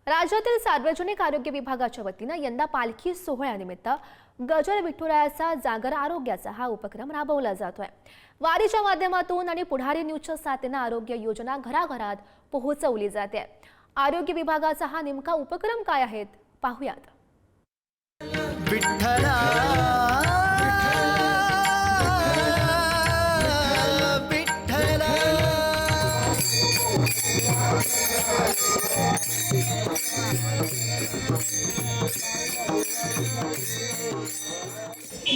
राज्यातील सार्वजनिक आरोग्य विभागाच्या वतीनं यंदा पालखी सोहळ्यानिमित्त गजर विठुरायाचा जागर आरोग्याचा हा उपक्रम राबवला जातोय। वारीच्या माध्यमातून आणि पुढारी न्यूजच्या साथीनं आरोग्य योजना घराघरात पोहोचवली जाते। आरोग्य विभागाचा हा नेमका उपक्रम काय आहेत पाहूयात।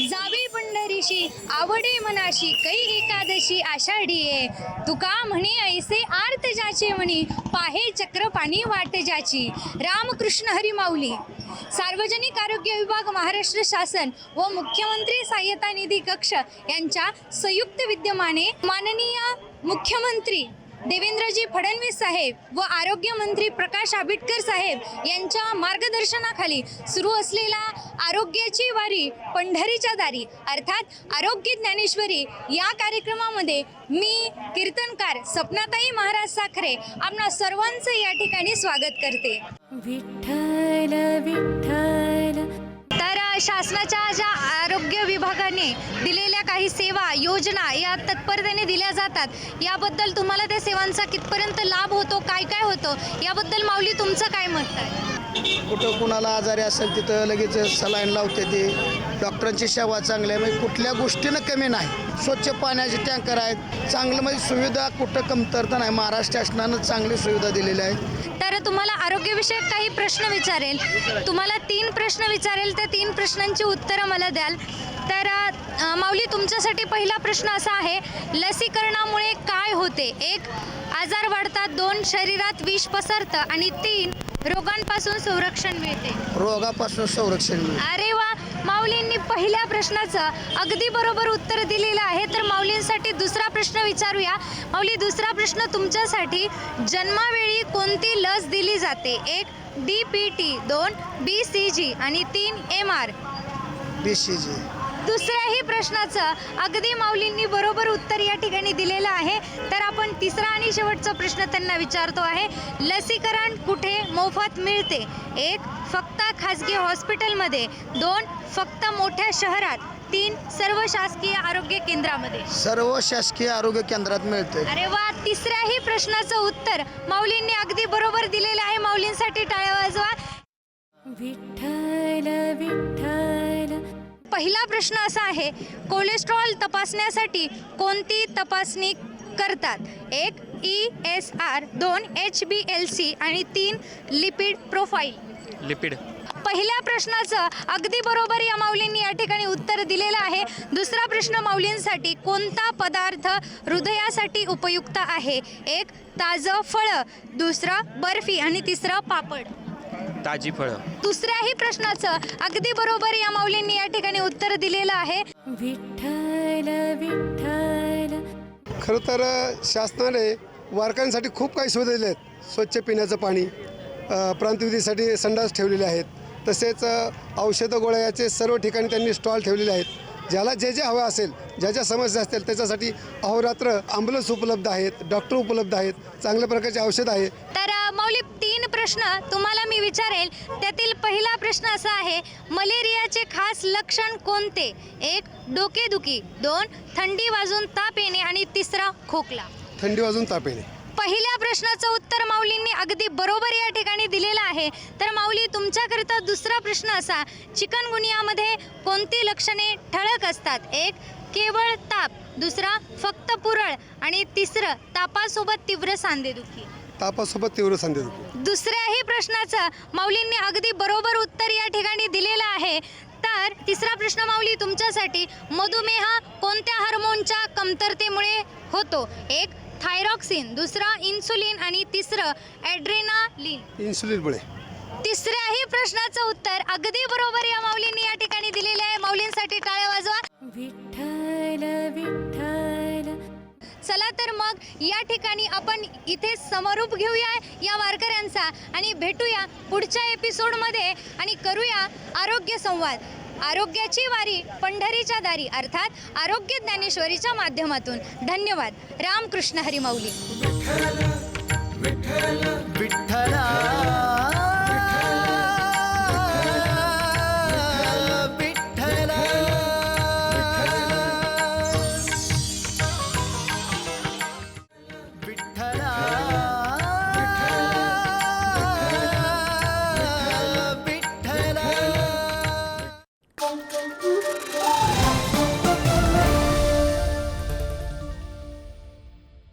जावी पंढरीशी आवडे मनाशी कै एकादशी आषाढीये तुका म्हणे ऐसे आर्त ज्याचे म्हणी पाहे चक्र पाणी वाट ज्याची। रामकृष्ण हरी माऊली। सार्वजनिक आरोग्य विभाग महाराष्ट्र शासन व मुख्यमंत्री सहाय्यता निधी कक्ष यांच्या संयुक्त विद्यमाने माननीय मुख्यमंत्री देवेंद्रजी फडणवीस साहेब व आरोग्य मंत्री प्रकाश आंबेडकर साहेब यांच्या मार्गदर्शनाखाली सुरू असलेला आरोग्याची वारी पंढरीच्या दारी अर्थात आरोग्य ज्ञानेश्वरी या कार्यक्रमामध्ये मी कीर्तनकार सपनाताई महाराज साखरे आपणा सर्वांचं या ठिकाणी स्वागत करते। विठ्ठल विठ्ठल। तर शासनाच्या ज्या आरोग्य विभागाने दिलेल्या काही सेवा योजना या तत्परतेने दिल्या जातात याबद्दल तुम्हाला त्या सेवांचा कितपर्यंत लाभ होतो, काय काय होतं याबद्दल माऊली तुमचं काय मत आहे? कुठं कुणाला आजारी असेल तिथं लगेच सलाईन लावते ते। डॉक्टरांची सेवा चांगली आहे, म्हणजे कुठल्या गोष्टीनं कमी नाही। स्वच्छ पाण्याचे टँकर आहेत, चांगलं म्हणजे सुविधा कुठं कमतरता नाही। महाराष्ट्र शासनानं चांगली सुविधा दिलेली आहे। तर तुम्हाला आरोग्यविषयक काही प्रश्न विचारेल, तुम्हाला 3 प्रश्न विचारेल, त्या 3 प्रश्नांची उत्तरं मला द्याल। तर माऊली तुमच्यासाठी पहिला प्रश्न असा आहे, लसीकरणामुळे काय होते? 1 आजार वाढतात, 2 शरीरात विष पसरतं आणि 3 रोगांपासून संरक्षण मिळते। रोगापासून संरक्षण मिळते। अरे वा, माऊलींनी पहिल्या प्रश्नाचं अगदी बरोबर उत्तर दिलेलं आहे। तर माऊलींसाठी दुसरा प्रश्न विचारूया। माऊली दुसरा प्रश्न तुमच्यासाठी, जन्मावेळी कोणती लस दिली जाते? 1 DPT, 2 BCG आणि 3 MR। BCG। दुसऱ्याही प्रश्नाचं अगदी माऊलींनी बरोबर उत्तर या ठिकाणी दिलेलं आहे। तर आपण तिसरा आणि शेवटचा प्रश्न त्यांना विचारतो आहे, लसीकरण कुठे मोफत मिळते? 1 फक्त खाजगी हॉस्पिटलमध्ये, 2 फक्त मोठ्या शहरात, 3 सर्व शासकीय आरोग्य केंद्रामध्ये। सर्व शासकीय आरोग्य केंद्रात मिळते। अरे वा, तिसऱ्याही प्रश्नाचं उत्तर माऊलींनी अगदी बरोबर दिलेलं आहे। माऊलींसाठी टाळ्या वाजवा। विठ्ठल विठ्ठल। पहिला प्रश्न असा आहे, कोलेस्ट्रॉल तपासण्यासाठी कोणती तपासणी करतात? 1 ESR, 2 HbA1c आणि 3 लिपिड प्रोफाईल। लिपिड। पहिल्या प्रश्नाचं अगदी बरोबर या माऊलींनी या ठिकाणी उत्तर दिलेलं आहे। दुसरा प्रश्न माऊलींसाठी, कोणता पदार्थ हृदयासाठी उपयुक्त आहे? 1 ताजं फळं, 2 बर्फी आणि 3 पापड। ताजी फळं। दुसऱ्याही प्रश्नाचं अगदी बरोबर या माऊलींनी या ठिकाणी उत्तर दिलेलं आहे। विठ्ठल विठ्ठल। खरं तर शासनाने वारकऱ्यांसाठी खूप काही सुविधा दिल्या आहेत। स्वच्छ पिण्याचं पाणी, प्रांतविधीसाठी संडास ठेवलेले आहेत, तसेच औषधं गोळ्या याचे सर्व ठिकाणी त्यांनी स्टॉल ठेवलेले आहेत। ज्याला जे जे हवं असेल, ज्या ज्या समस्या असतील त्याच्यासाठी अहोरात्र ॲम्ब्युलन्स उपलब्ध आहेत, डॉक्टर उपलब्ध आहेत, चांगल्या प्रकारचे औषध आहे। तर माऊली 3 प्रश्न तुम्हाला मी विचारेल, त्यातील पहिला प्रश्न असा आहे, मलेरियाचे खास लक्षण कोणते? 1 डोकेदुखी, 2 थंडी वाजून ताप येणे आणि 3 खोकला। थंडी वाजून ताप येणे। पहिल्या प्रश्नाचं उत्तर माऊलींनी अगदी बरोबर या ठिकाणी दिलेलं आहे। तर माऊली तुमच्याकरिता दुसरा प्रश्न असा, चिकनगुनियामध्ये कोणती लक्षणे ठळक असतात? 1 केवळ ताप, 2 फक्त पुरळ आणि 3 तापासोबत तीव्र सांधेदुखी। तापासोबत तीव्र सांधेदुखी। दुसऱ्याही प्रश्नाचं माऊलींनी अगदी बरोबर उत्तर या ठिकाणी दिलेलं आहे। तर तिसरा प्रश्न माऊली तुमच्यासाठी, मधुमेह कोणत्या हार्मोनच्या कमतरतेमुळे होतो? 1 थायरॉक्सिन, 2 इन्सुलिन आणि 3 ॲड्रेनालिन। इन्सुलिनमुळे। तिसऱ्याही प्रश्नाचं उत्तर अगदी बरोबर या माऊलींनी या ठिकाणी दिलेले आहे। माऊलींसाठी टाळ्या वाजवा। विठ्ठल विठ्ठल। चला तर मग या ठिकाणी आपण इथे समारोप घेऊया या वारकऱ्यांचा आणि भेटूया पुढच्या एपिसोडमध्ये आणि करूया आरोग्य संवाद। आरोग्याची वारी पंढरीच्या दारी अर्थात आरोग्य ज्ञानेश्वरीच्या माध्यमातून। धन्यवाद। रामकृष्ण हरी माऊली। विठ्ठला आहे.